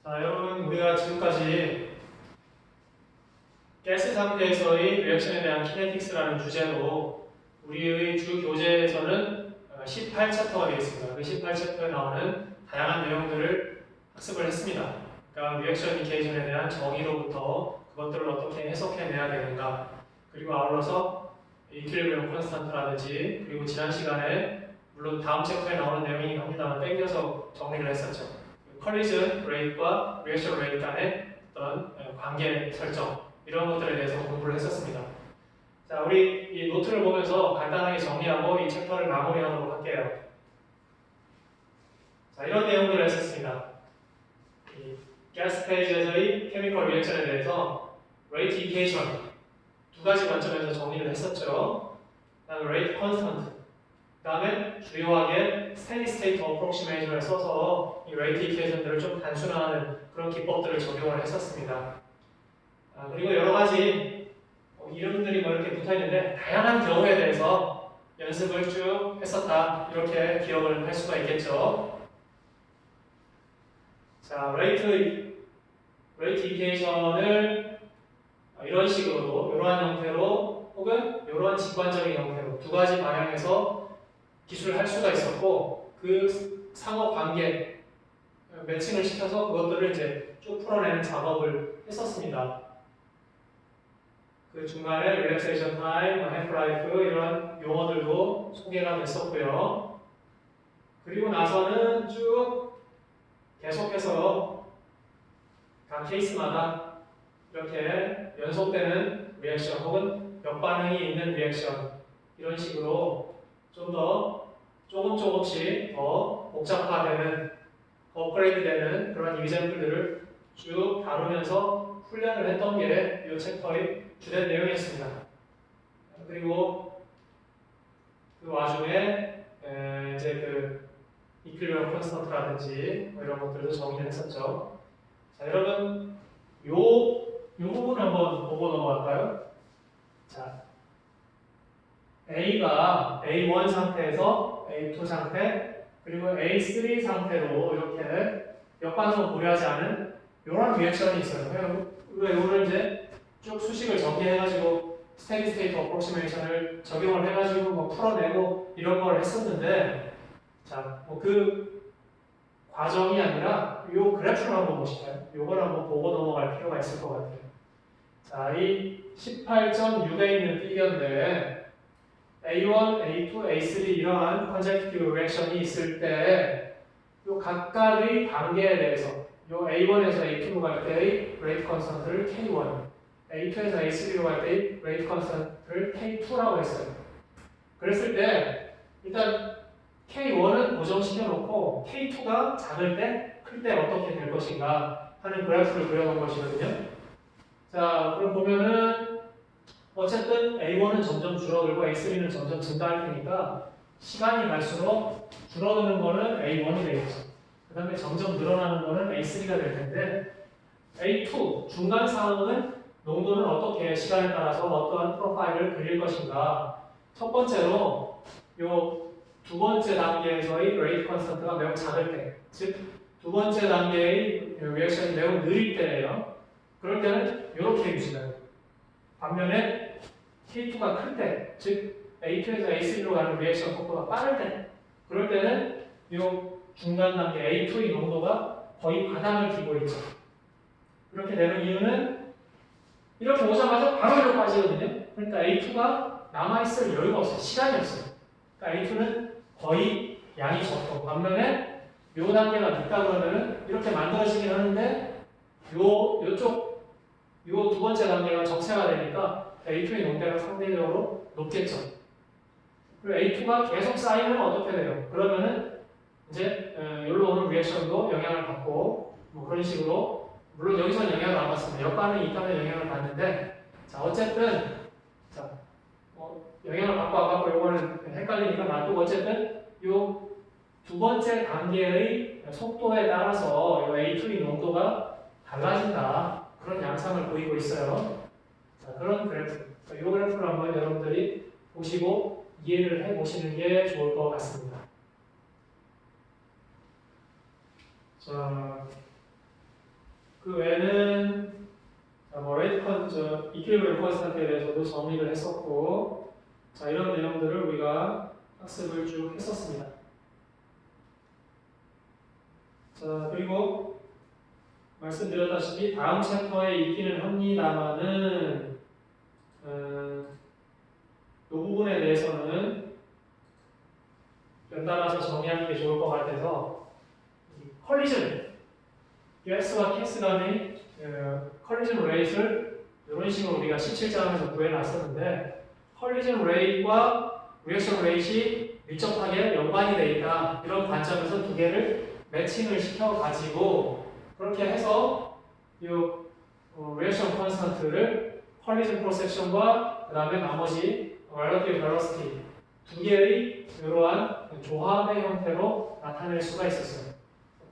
자, 여러분, 우리가 지금까지 가스 상태에서의 리액션에 대한 키네틱스라는 주제로 우리의 주 교재에서는 18챕터가 되겠습니다. 그 18챕터에 나오는 다양한 내용들을 학습을 했습니다. 그러니까 리액션 이퀘이션에 대한 정의로부터 그것들을 어떻게 해석해내야 되는가, 그리고 아울러서 이퀄리브리엄 콘스턴트라든지, 그리고 지난 시간에 물론 다음 챕터에 나오는 내용이긴 합니다만 땡겨서 정리를 했었죠. 컬리전 레이트와 리액션 레이트 간의 어떤 관계 설정, 이런 것들에 대해서 공부를 했었습니다. 자, 우리 이 노트를 보면서 간단하게 정리하고 이 챕터를 마무리하도록 할게요. 자, 이런 내용들을 했었습니다. 이 가스 페이지에서의 케미컬 리액션에 대해서 레이트 이퀘이션 두 가지 관점에서 정리를 했었죠. 그다음에 레이트 컨스턴트, 그다음에 주요하게 스테디 스테이트 어프록시메이션을 써서 이 레이트 이퀘이션들을 좀 단순화하는 그런 기법들을 적용을 했었습니다. 그리고 여러 가지 이름들이 뭐 이렇게 붙어 있는데 다양한 경우에 대해서 연습을 쭉 했었다, 이렇게 기억을 할 수가 있겠죠. 자, 레이트 이퀘이션을 이런 식으로도, 이러한 형태로 혹은 이러한 직관적인 형태로 두 가지 방향에서 기술을 할 수가 있었고, 그 상호 관계 매칭을 시켜서 그것들을 이제 쭉 풀어내는 작업을 했었습니다. 그 중간에 릴렉세이션 타임, 해프라이프 이런 용어들도 소개가 됐었고요. 그리고 나서는 쭉 계속해서 각 케이스마다 이렇게 연속되는 리액션 혹은 역반응이 있는 리액션, 이런 식으로 좀 더 조금씩 더 복잡화되는, 업그레이드되는 그런 이그젬플들을 쭉 다루면서 훈련을 했던 게 이 챕터의 주된 내용이었습니다. 그리고 그 와중에 이제 그 이퀄리브리엄 콘스턴트라든지 뭐 이런 것들도 정의를 했었죠. 자, 여러분 요 부분 한번 보고 넘어갈까요? 자, A가 A1 상태에서 A2 상태, 그리고 A3 상태로 이렇게 역반응을 고려하지 않은 이런 리액션이 있어요. 우리가 이거를 이제 쭉 수식을 전개해가지고 스테디 스테이트 어프록시메이션을 적용을 해가지고 뭐 풀어내고 이런 걸 했었는데, 자, 뭐 그 과정이 아니라 이 그래프를 한번 보실까요? 이걸 한번 보고 넘어갈 필요가 있을 것 같아요. 자, 이 18.6에 있는 피겨인데 A1, A2, A3 이러한 컨젝티브 리액션이 있을 때 이 각각의 단계에 대해서 이 A1에서 A2로 갈 때의 레이트 컨스턴트를 K1, A2에서 A3로 갈 때의 레이트 컨스턴트를 K2라고 했어요. 그랬을 때 일단 K1은 고정시켜 놓고 K2가 작을 때, 클 때 어떻게 될 것인가 하는 그래프를 그려놓은 것이거든요. 자, 그럼 보면은 어쨌든 A1은 점점 줄어들고 A3는 점점 증가할 테니까 시간이 갈수록 줄어드는 거는 A1이 되겠죠. 그 다음에 점점 늘어나는 거는 A3가 될 텐데, A2 중간 상황은 농도는 어떻게 시간에 따라서 어떠한 프로파일을 그릴 것인가. 첫 번째로 요 두 번째 단계에서의 레이트 컨스턴트가 매우 작을 때, 즉 두 번째 단계의 리액션이 매우 느릴 때예요. 그럴 때는 이렇게 유지돼요. 반면에 K2가 클 때, 즉 A2에서 A3로 가는 리액션 속도가 빠를 때, 그럴 때는 이 중간 단계 A2의 농도가 거의 바닥을 기고 있죠. 이렇게 되는 이유는 이렇게 오자마자 바로 이렇게 빠지거든요. 그러니까 A2가 남아있을 여유가 없어요. 시간이 없어요. 그러니까 A2는 거의 양이 적고, 반면에 이 단계가 늦다 그러면 이렇게 만들어지긴 하는데 요쪽 요 두 번째 단계가 정체가 되니까 A2의 농도가 상대적으로 높겠죠. 그리고 A2가 계속 쌓이면 어떻게 돼요? 그러면은 이제 여기로 오는 리액션도 영향을 받고, 뭐 그런 식으로, 물론 여기서는 영향을 안 받습니다. 역반응이 있다면 영향을 받는데, 자, 어쨌든 자, 영향을 받고 안 받고 이거는 헷갈리니까 놔두고, 어쨌든 요 두 번째 단계의 속도에 따라서 요 A2의 농도가 달라진다, 그런 양상을 보이고 있어요. 자, 그런 그래프. 이 그래프를 한번 여러분들이 보시고 이해를 해보시는 게 좋을 것 같습니다. 자, 이퀄리브리엄 콘스턴트에 대해서도 정리를 했었고, 자, 이런 내용들을 우리가 학습을 쭉 했었습니다. 자, 그리고 말씀드렸다시피 다음 챕터에 있기는 합니다만은 이 부분에 대해서는 연달아서 정리하는 게 좋을 것 같아서 컬리전, 가스와 가스 간의 컬리전 레이트를 이런 식으로 우리가 17장에서 구해놨었는데 컬리전 레이트와 리액션 레이트이 밀접하게 연관이 되어 있다. 이런 관점에서 두 개를 매칭을 시켜가지고 그렇게 해서 이 리액션 콘스턴트를 컬리전 프로섹션과 그 다음에 나머지 relative velocity 두 개의 이러한 조합의 형태로 나타낼 수가 있었어요.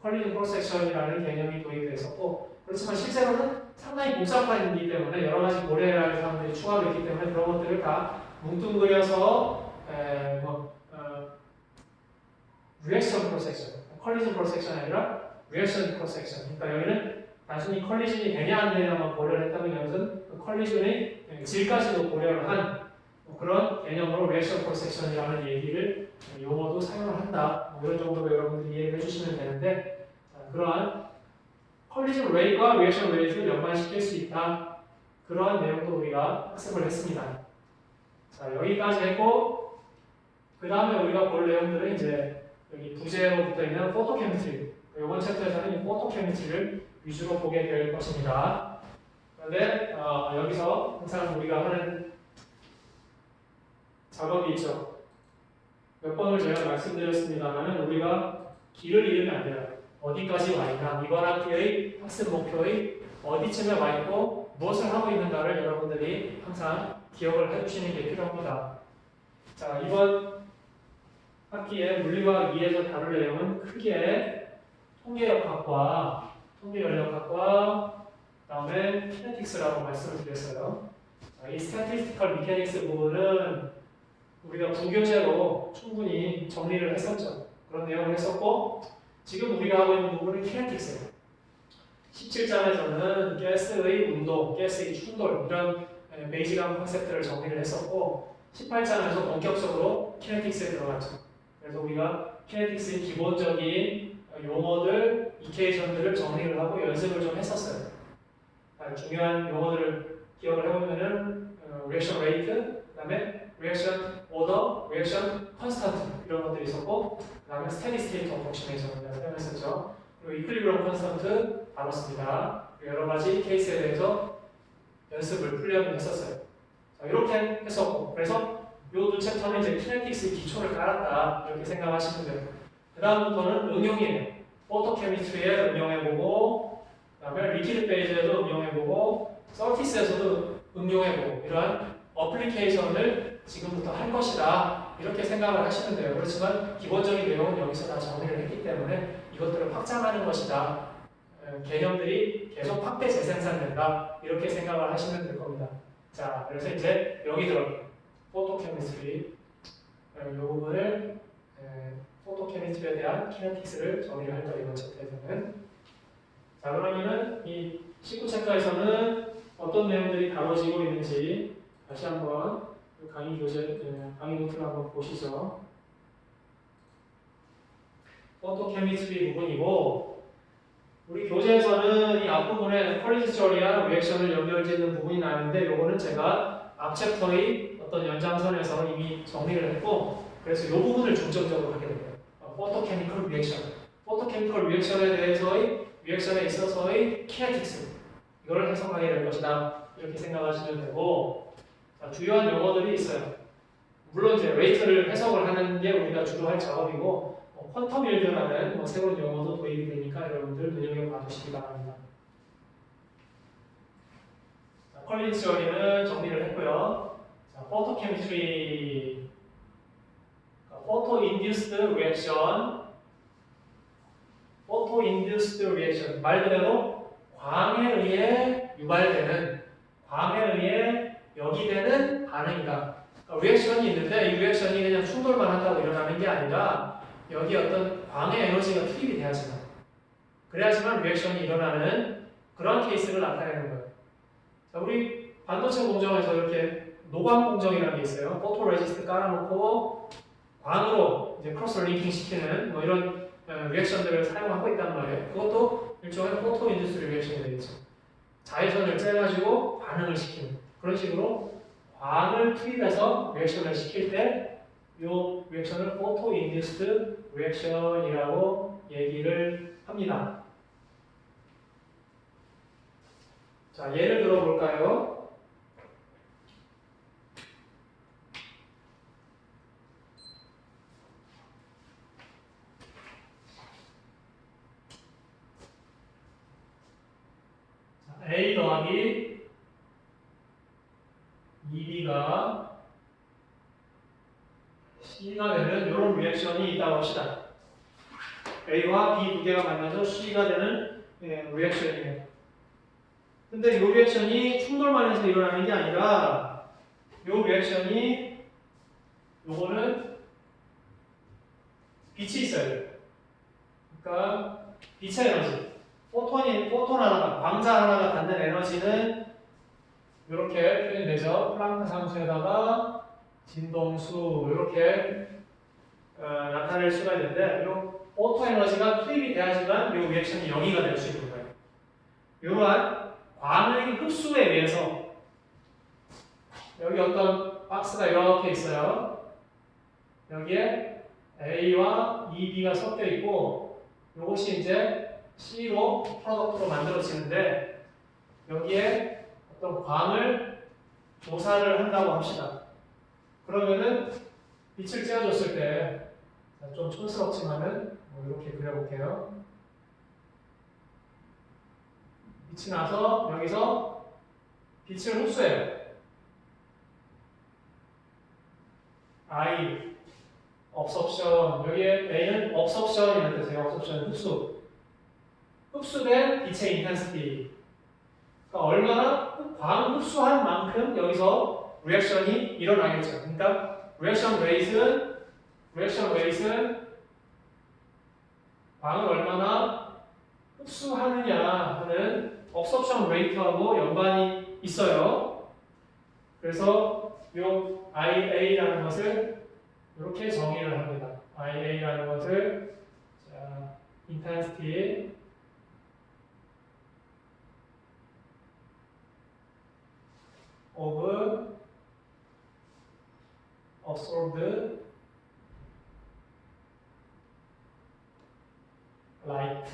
컬리전 프로섹션이라는 개념이 도입되어 있었고 그렇지만 실제로는 상당히 복잡한 일이기 때문에 여러 가지 고려해야 할 사람들이 추가되어 있기 때문에 그런 것들을 다 뭉뚱그려서 리액션 프로섹션, 컬리전 프로섹션이 아니라 리액션 프로섹션. 그러니까 여기는 단순히 컬리전이 되냐 안 되냐만 고려를 했다면 여기서는 그 컬리전의 질까지도 고려를 한 그런 개념으로 리액션 프로섹션이라는 얘기를 용어도 사용을 한다. 이런 정도로 여러분들이 이해를 해주시면 되는데 그러한 컬리전 레이트와 리액션 레이트를 연관시킬 수 있다. 그러한 내용도 우리가 학습을 했습니다. 자, 여기까지 했고 그 다음에 우리가 볼 내용들은 이제 여기 부제로 붙어 있는 포토케미스트리. 이번 챕터에서는 이 포토케미스트리를 위주로 보게 될 것입니다. 그런데 여기서 항상 우리가 하는 작업이 있죠. 몇 번을 제가 말씀드렸습니다만 우리가 길을 잃으면 안 돼요. 어디까지 와 있나, 이번 학기의 학습 목표의 어디쯤에 와 있고 무엇을 하고 있는가를 여러분들이 항상 기억을 해주시는 게 필요합니다. 자, 이번 학기에 물리과학 2에서 다룰 내용은 크게 통계역학과, 통계연력학과, 그 다음에 키네틱스라고 말씀을 드렸어요. 자, 이 스태티스티컬 미케닉스 부분은 우리가 부교재로 충분히 정리를 했었죠. 그런 내용을 했었고 지금 우리가 하고 있는 부분은 키네틱스예요. 17장에서는 가스의 운동, 가스의 충돌 이런 베이직한 컨셉들을 정리를 했었고 18장에서 본격적으로 키네틱스에 들어갔죠. 그래서 우리가 키네틱스의 기본적인 용어들, 이케이션들을 정리를 하고 연습을 좀 했었어요. 중요한 용어들을 기억을 해보면은 리액션 레이트, 그 다음에 리액션 오더, 리액션 컨스턴트 이런 것들이 있었고 그 다음에 스테디 스테이트 어프로시메이션을 사용했었죠. 그리고 이퀄리브리엄 컨스턴트 다뤘습니다. 여러 가지 케이스에 대해서 연습을 훈련을 했었어요. 자, 이렇게 했었고 그래서 이 두 챕터는 이제 키네틱스의 기초를 깔았다 이렇게 생각하시면 돼요. 그 다음부터는 응용이에요. 포토케미스트리에 응용해보고 그 다음에 리퀴드 페이지에도 응용해보고 서티스에서도 응용해보고 이러한 어플리케이션을 지금부터 할 것이다 이렇게 생각을 하시면 돼요. 그렇지만 기본적인 내용은 여기서 다 정리를 했기 때문에 이것들을 확장하는 것이다. 개념들이 계속 확대 재생산된다 이렇게 생각을 하시면 될 겁니다. 자, 그래서 이제 여기 들어 포토케미스트리 이 부분을 포토케미스트리에 대한 키네틱스를 정리를 할 거예요. 이번 챕터에서는. 자, 그러면은 이 19챕터에서는 어떤 내용들이 다뤄지고 있는지 다시 한번 강의 노트를 한번 보시죠. 포토케미스트리 부분이고 우리 교재에서는 이 앞부분에 컬리지저리와 리액션을 연결짓는 부분이 나는데 요거는 제가 앞 챕터의 어떤 연장선에서 이미 정리를 했고 그래서 이 부분을 중점적으로 하게 됩니다. 포토케미컬 리액션. 포토케미컬 리액션에 대해서의 리액션에 있어서의 키네틱스 이걸 해석하게 될 것이다. 이렇게 생각하시면 되고 자, 주요한 용어들이 있어요. 물론 이제 레이트를 해석을 하는 게 우리가 주로 할 작업이고 퀀텀 일드라는 새로운 용어도 도입이 되니까 여러분들 눈여겨 봐주시기 바랍니다. 컬리지 저리는 정리를 했고요. 자, 포토케미스트리, 포토 인듀스드 리액션, 포토 인듀스드 리액션 말 그대로 광에 의해 유발되는, 광에 의해 여기되는 반응이다. 그러니까 리액션이 있는데 이 리액션이 그냥 충돌만 한다고 일어나는 게 아니라 여기 어떤 광의 에너지가 투입이 돼야지만 그래야지만 리액션이 일어나는 그런 케이스를 나타내는 거예요. 자, 우리 반도체 공정에서 이렇게 노광 공정이라는 게 있어요. 포토 레지스트 깔아놓고 광으로 이제 크로스 링킹 시키는 뭐 이런 리액션들을 사용하고 있단 말이에요. 그것도 일종의 포토 인듀스리 리액션이 되겠죠. 자외선을 쬐가지고 반응을 시키는 그런 식으로 광을 투입해서 리액션을 시킬 때 이 리액션을 포토 인듀스드 리액션이라고 얘기를 합니다. 자, 예를 들어 볼까요? 자, A 더하기 2B가 C가 되는 이런 리액션이 있다고 합시다. A와 B 두 개가 만나서 C가 되는 리액션이에요. 근데 이 리액션이 충돌만 해서 일어나는 게 아니라 이 리액션이 요거는 빛이 있어야 돼요. 그러니까 빛의 에너지 포톤 하나가 광자 하나가 갖는 에너지는 이렇게 표현되죠. 플랑크 상수에다가 진동수 이렇게 나타낼 수가 있는데 이 포토 에너지가 투입이 돼야지만 이 리액션이 영위가 될 수 있는 거예요. 이러한 광의 흡수에 의해서 여기 어떤 박스가 이렇게 있어요. 여기에 A와 B가 섞여 있고 이것이 이제 C로 프로덕트로 만들어지는데 여기에 어떤 광을 조사를 한다고 합시다. 그러면은 빛을 쬐어줬을 때 좀 촌스럽지만은 뭐 이렇게 그려볼게요. 빛이 나서 여기서 빛을 흡수해요. I, absorption. 여기에 A는 absorption이라는 뜻이에요. absorption, 흡수. 흡수된 빛의 intensity. 그러니까 얼마나 광 흡수한 만큼 여기서 리액션이 일어나겠죠. 그러니까 리액션 레이트는 광을 얼마나 흡수하느냐 하는 absorption rate하고 연관이 있어요. 그래서 이 IA라는 것을 이렇게 정의를 합니다. IA라는 것을 자, intensity of absorbed light.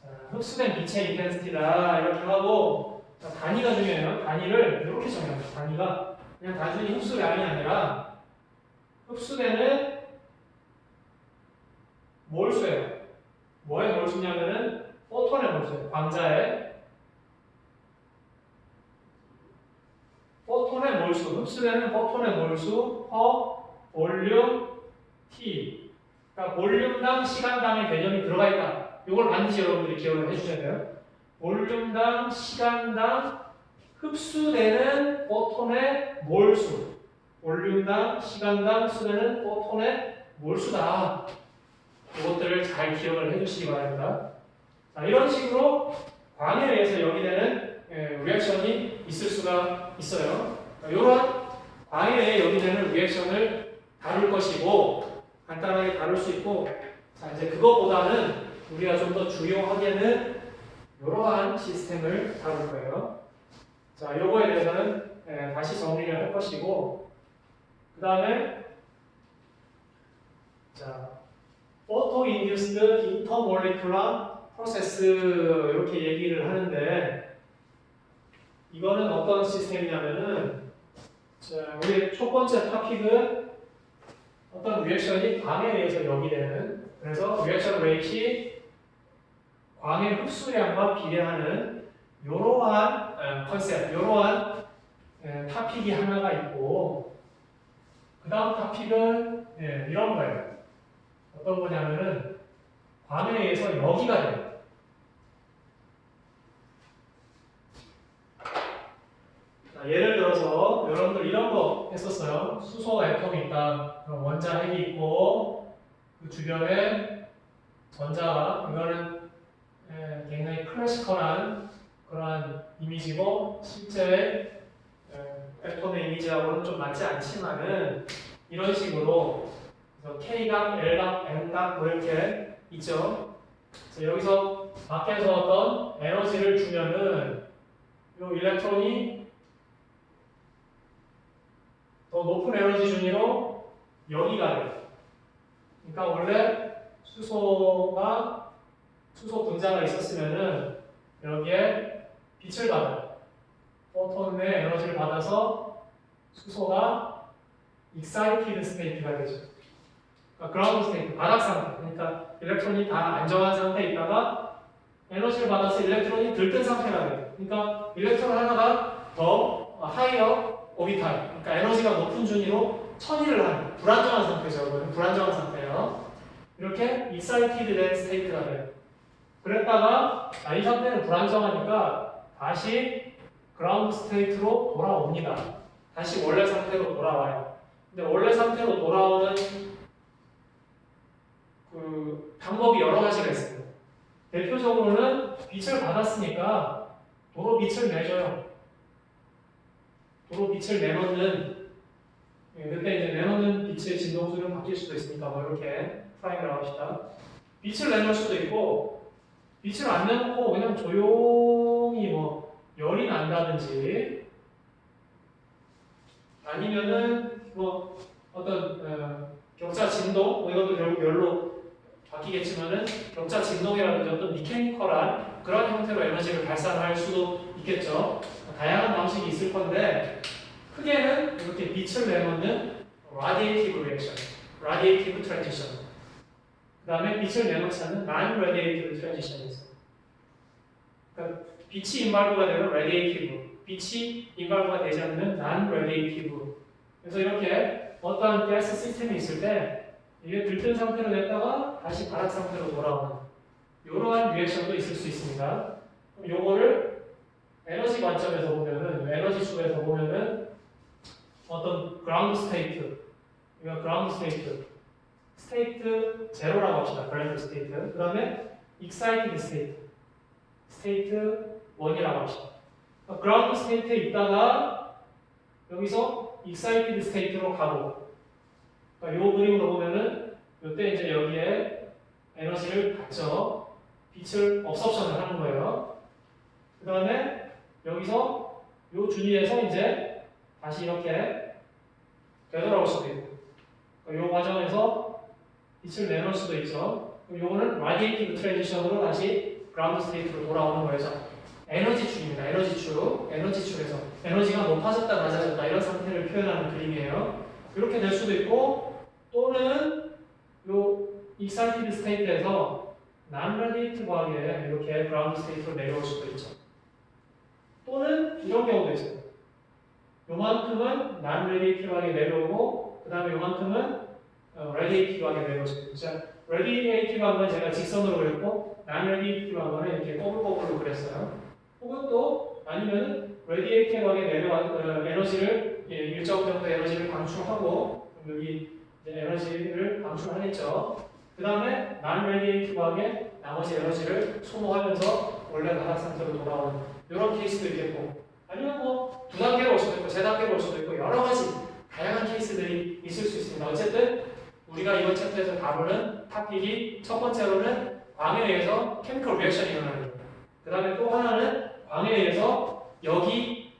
자, 흡수된 빛의 인텐시티다 이렇게 하고 자, 단위가 중요해요. 단위를 이렇게 정해요. 단위가 그냥 단순히 흡수량이 아니라 흡수되는 몰수예요. 뭐의 몰수냐면은 포톤의 몰수예요. 광자의 포톤의 몰수, 흡수되는 포톤의 몰수 per 볼륨 T. 그러니까 볼륨당 시간당의 개념이 들어가 있다. 이걸 반드시 여러분들이 기억을 해주셔야 돼요. 볼륨당 시간당 흡수되는 포톤의 몰수. 볼륨당 시간당 흡수되는 포톤의 몰수다. 이것들을 잘 기억을 해주시기 바랍니다. 자, 이런 식으로 광에 의해서 연기되는 리액션이 있을 수가 있어요. 이런 광에 의해 연기되는 리액션을 다룰 것이고 간단하게 다룰 수 있고 자, 이제 그거보다는 우리가 좀 더 주요하게는 이러한 시스템을 다룰 거예요. 자, 요거에 대해서는 다시 정리를 할 것이고 그 다음에 자, Photo-induced intermolecular process 이렇게 얘기를 하는데 이거는 어떤 시스템이냐면은 자, 우리 첫 번째 토픽은 어떤 리액션이 광에 의해서 연기되는 그래서 리액션 레이트이 광의 흡수량과 비례하는 이러한 컨셉, 이러한 토픽이 하나가 있고 그 다음 토픽은 이런 거예요. 어떤 거냐면은 광에 의해서 여기가 돼요. 자, 예를 들어서 여러분들 이런 거 했었어요. 수소 애톰이 있다. 원자핵이 있고 그 주변에 전자가 이거는 굉장히 클래시컬한 그러한 이미지고 실제 웹폰의 이미지하고는 좀 맞지 않지만은 이런 식으로 K각, L각, M각 뭐 이렇게 있죠. 여기서 밖에서 어떤 에너지를 주면은 이 일렉트론이 더 높은 에너지 준위로 여기가 돼요. 그러니까 원래 수소 분자가 있었으면은 여기에 빛을 받아요. 포톤의 에너지를 받아서 수소가 excited state가 되죠. 그러니까 그라운드 스테이트, 바닥 상태. 그러니까 일렉트론이 다 안정한 상태에 있다가 에너지를 받아서 일렉트론이 들뜬 상태가 돼요. 그러니까 일렉트론 하나가 더 하이어 오비탈, 그러니까 에너지가 높은 준위로 천위를 하는 불안정한 상태죠. 불안정한 상태예요. 이렇게 excited 된 스테이트가 돼요. 그랬다가 이 상태는 불안정하니까 다시 그라운드 스테이트로 돌아옵니다. 다시 원래 상태로 돌아와요. 근데 원래 상태로 돌아오는 그 방법이 여러 가지가 있습니다. 대표적으로는 빛을 받았으니까 도로 빛을 내줘요. 도로 빛을 내놓는 그때 이제 내놓는 빛의 진동수는 바뀔 수도 있으니까 뭐 이렇게 프라임을 합시다. 빛을 내놓을 수도 있고 빛을 안 내놓고 그냥 조용히 뭐 열이 난다든지 아니면은 뭐 어떤 격자 진동 뭐 이것도 결국 열로 바뀌겠지만은 격자 진동이라든지 어떤 미케니컬한 그런 형태로 에너지를 발산할 수도 있겠죠. 다양한 방식이 있을 건데 크게는 이렇게 빛을 내놓는 radiative reaction, radiative transition. 그 다음에 빛을 내놓지 않는 non-radiative transition이 있어요. 그러니까 빛이 인발부가 되면 radiative, 빛이 인발부가 되지 않는 non-radiative. 그래서 이렇게 어떠한 가스 시스템이 있을 때 이게 들뜬 상태로 냈다가 다시 바닥 상태로 돌아오는 이러한 리액션도 있을 수 있습니다. 그럼 요거를 에너지 관점에서 보면은, 에너지 축에서 보면은 어떤 그라운드 스테이트, 이거 그라운드 스테이트, 스테이트 제로라고 합시다. 그라운드 스테이트. 그 다음에 excited 스테이트, 스테이트 1이라고 합시다. 그라운드 스테이트에 있다가 여기서 excited 스테이트로 가고, 그러니까 요 그림으로 보면은 요때 이제 여기에 에너지를 받죠. 빛을 업섭션을 하는 거예요. 그 다음에 여기서 요 준위에서 이제 다시 이렇게 되돌아올 수도 있고, 요 과정에서 빛을 내놓을 수도 있죠. 요거는 radiative transition으로 다시 그라운드 스테이트로 돌아오는 거죠. 에너지 축입니다. 에너지 축. 에너지 축에서 에너지가 높아졌다 낮아졌다 이런 상태를 표현하는 그림이에요. 이렇게 될 수도 있고 또는 요 excited state에서 non-radiative하게 이렇게 그라운드 스테이트로 내려올 수도 있죠. 또는 이런 경우도 있어요. 요만큼은 non-radiative하게 내려오고 그 다음에 요만큼은 radiative하게 내려올 수도 있죠. 자, radiative한 건 제가 직선으로 그렸고 non-radiative한 거는 이렇게 꼬불꼬불로 그렸어요. 혹은 또 아니면 radiative하게 내려온 에너지를 일정 정도 에너지를 방출하고 여기 이제 에너지를 방출하겠죠. 그 다음에 non-radiative하게 나머지 에너지를 소모하면서 원래 바닥 상태로 돌아오는 이런 케이스도 있겠고 아니면 뭐 두 단계로 올 수도 있고 세 단계로 올 수도 있고 여러 가지 다양한 케이스들이 있을 수 있습니다. 어쨌든 우리가 이번 챕터에서 다루는 토픽이 첫 번째로는 광에 의해서 케미컬 리액션이 일어나는 겁니다. 그 다음에 또 하나는 광에 의해서 여기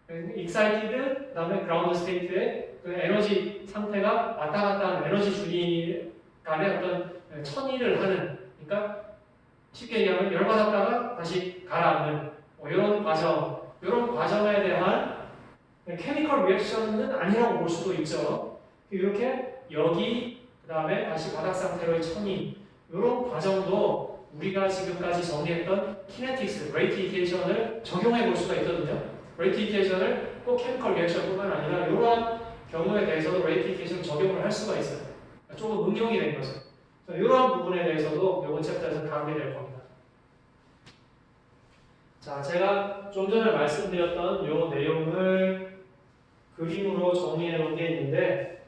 excited, 그 다음에 ground state의 그 에너지 상태가 왔다 갔다 하는 에너지 준위 간의 어떤 천위를 하는, 그러니까 쉽게 얘기하면 열받았다가 다시 가라앉는 뭐 이런 과정에 대한 케미컬 리액션은 아니라고 볼 수도 있죠. 이렇게 여기 그 다음에 다시 바닥 상태로의 천위 이런 과정도 우리가 지금까지 정리했던 키네틱스, 레이트 이퀘이션을 적용해 볼 수가 있거든요. 레이트 이퀘이션을 꼭 케미컬 리액션뿐만 아니라 이러한 경우에 대해서도 레이트 이퀘이션 적용을 할 수가 있어요. 조금 응용이 된 거죠. 이러한 부분에 대해서도 이번 챕터에서 다루게 될 겁니다. 자, 제가 좀 전에 말씀드렸던 이 내용을 그림으로 정리해 놓은 게 있는데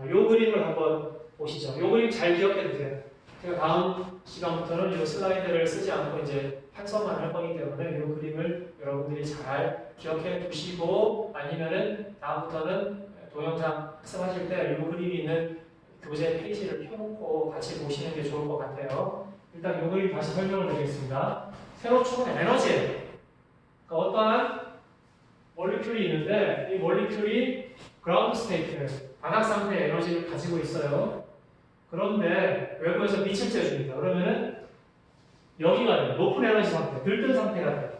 이 그림을 한번 보시죠. 이 그림 잘 기억해 두세요. 제가 다음 시간부터는 이 슬라이드를 쓰지 않고 이제 활성화를 할 거기 때문에 이 그림을 여러분들이 잘 기억해 두시고 아니면은 다음부터는 동영상 학습하실 때 이 그림이 있는 교재 페이지를 펴놓고 같이 보시는 게 좋을 것 같아요. 일단 이 그림 다시 설명을 드리겠습니다. 세로 축은 에너지예요. 그러니까 어떠한 몰리큘이 있는데 이 몰리큘이 그라운드 스테이트, 바닥 상태의 에너지를 가지고 있어요. 그런데 외부에서 빛을 쬐줍니다. 그러면은 여기가 돼요. 높은 에너지 상태, 들뜬 상태가 돼요.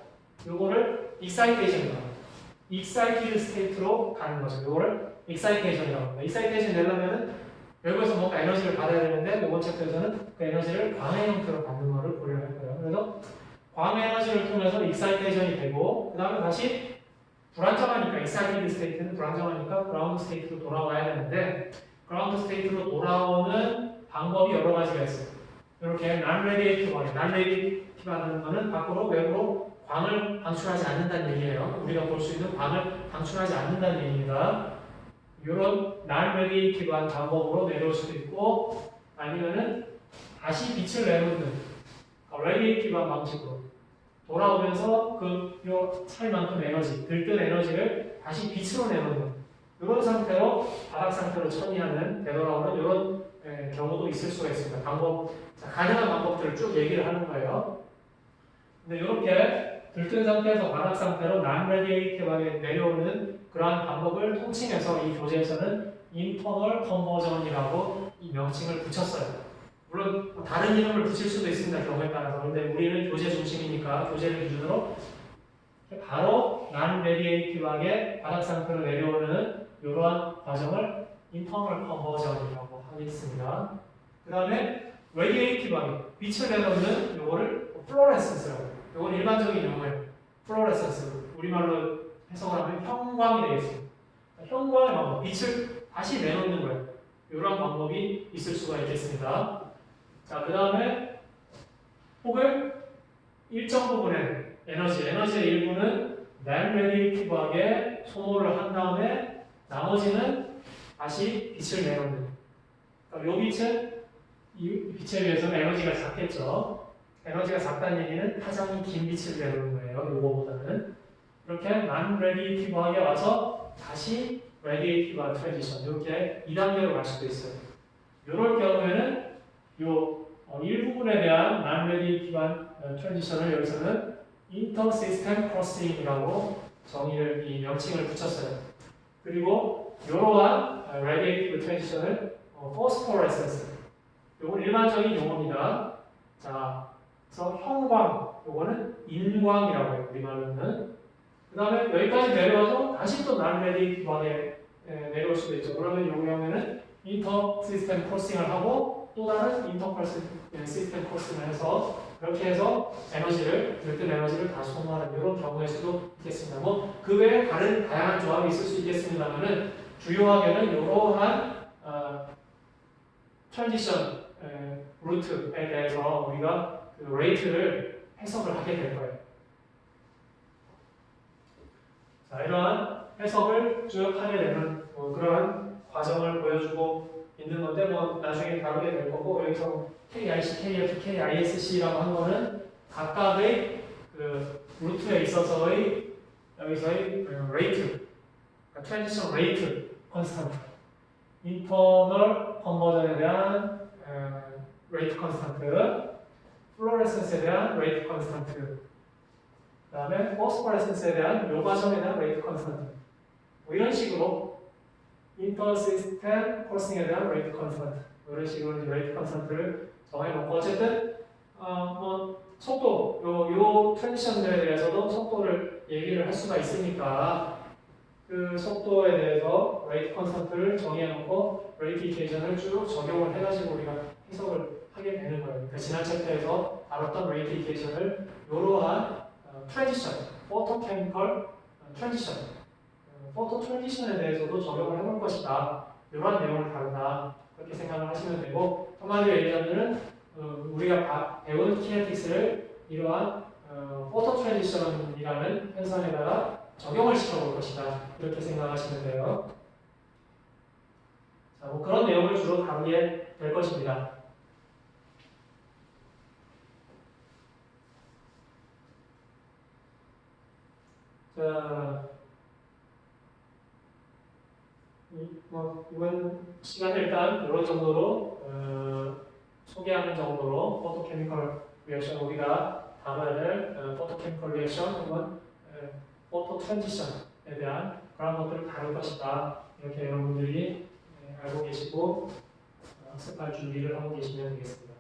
요거를 익사이테이션이라고 합니다. 익사이티드 스테이트로 가는 거죠. 요거를 익사이테이션이라고 합니다. 익사이테이션 내려면은 외부에서 뭔가 에너지를 받아야 되는데 이번 챕터에서는 그 에너지를 광의 형태로 받는 거를 고려할 거예요. 그래서 광의 에너지를 통해서 익사이테이션이 되고 그 다음에 다시 불안정하니까 익사이티드 스테이트는 불안정하니까 그라운드 스테이트로 돌아와야 되는데 그라운드 스테이트로 돌아오는 방법이 여러 가지가 있어요. 이렇게 non-radiative 광, non-radiative 하는 거는 밖으로 외부로 광을 방출하지 않는다는 얘기예요. 우리가 볼 수 있는 광을 방출하지 않는다는 얘기입니다. 이런 non-radiative한 방법으로 내려올 수도 있고 아니면은 다시 빛을 내놓는 radiative한 방식으로 돌아오면서 요 차이만큼 에너지, 들뜬 에너지를 다시 빛으로 내놓는 이런 상태로 바닥 상태로 처리하는 되돌아오는 이런 경우도 있을 수가 있습니다. 가능한 방법들을 쭉 얘기를 하는 거예요. 근데 이렇게 들뜬 상태에서 바닥 상태로 non-radiative하게 내려오는 그러한 방법을 통칭해서 이 교재에서는 internal conversion이라고 이 명칭을 붙였어요. 물론 다른 이름을 붙일 수도 있습니다. 경우에 따라서. 그런데 우리는 교재 중심이니까 교재를 기준으로 바로 non-radiative하게 바닥 상태로 내려오는 이러한 과정을 internal conversion이라고 하겠습니다. 그 다음에 radiative하게 빛을 내놓는 요거를 fluorescence라고 해요. 이건 일반적인 용어예요. fluorescence. 우리말로 해석을 하면 형광이 되겠습니다. 형광의 방법, 빛을 다시 내놓는 거예요. 이런 방법이 있을 수가 있겠습니다. 자, 그 다음에 혹은 일정 부분의 에너지의 일부는 non-radiative하게 소모를 한 다음에 나머지는 다시 빛을 내놓는. 그러니까 이 빛은 이 빛에 비해서는 에너지가 작겠죠. 에너지가 작다는 얘기는 가장 긴 빛을 내놓는 거예요. 이거보다는. 이렇게 non-radiative하게 와서 다시 radiative한 트랜지션. 이렇게 2단계로 갈 수도 있어요. 이럴 경우에는 요 일부분에 대한 non-radiative한 트랜지션을 여기서는 inter-system crossing이라고 이 명칭을 붙였어요. 그리고 이러한 radiative 트랜지션을 phosphorescence. 이건 일반적인 용어입니다. 자, 그래서 형광, 요거는 인광이라고 해요. 우리말로는. 그 다음에 여기까지 내려와서 다시 또 non-radiative하게 내려올 수도 있죠. 그러면 이 경우에는 inter-system crossing을 하고 또 다른 inter-system crossing을 해서 그렇게 해서 들뜬 에너지를 다 소모하는 이런 경우일 수도 있겠습니다. 뭐 그 외에 다양한 조합이 있을 수 있겠습니다만은 주요하게는 이러한 트랜지션 루트에 대해서 우리가 그 레이트를 해석을 하게 될 거예요. 자, 이러한 해석을 쭉 하게 되는 그러한 과정을 보여주고 있는 건데 나중에 다루게 될 거고 여기서 KIC, KF, KISC라고 한 거는 각각의 그 루트에 있어서의 여기서의 레이트, 그러니까 트랜지션 레이트 컨스턴트, 인터널 컨버전에 대한 레이트 컨스턴트, 플로레센스에 대한 레이트 컨스턴트, 그 다음에 포스퍼레센스에 대한 요 과정에 대한 레이트 컨스턴트 뭐 이런 식으로 인터시스템 코스팅에 대한 레이트 컨스턴트 이런 식으로 레이트 컨스턴트를 정해놓고 어쨌든 속도 요 트랜지션들에 대해서도 속도를 얘기를 할 수가 있으니까 그 속도에 대해서 레이트 컨스턴트를 정해놓고 레이트 이퀘이션을 쭉 적용을 해가지고 우리가 해석을 하게 되는 거예요. 그러니까 지난 챕터에서 다뤘던 레이트 이퀘이션을 이러한 트랜지션, 포토케미컬 트랜지션, 포토 트랜지션에 대해서도 적용을 해볼 것이다. 이러한 내용을 다룬다. 그렇게 생각을 하시면 되고 한마디로 얘기하면은 우리가 배운 키네틱스를 이러한 포토 트랜지션이라는 현상에다가 적용을 시켜볼 것이다. 이렇게 생각하시면 돼요. 자, 뭐 그런 내용을 주로 다루게 될 것입니다. 자, 이번 시간에 일단 이런 정도로 소개하는 정도로 포토케미컬 리액션 우리가 다뤄야 될 포토케미컬 리액션 혹은 포토 트랜지션에 대한 그런 것들을 다룰 것이다. 이렇게 여러분들이 알고 계시고 학습할 준비를 하고 계시면 되겠습니다.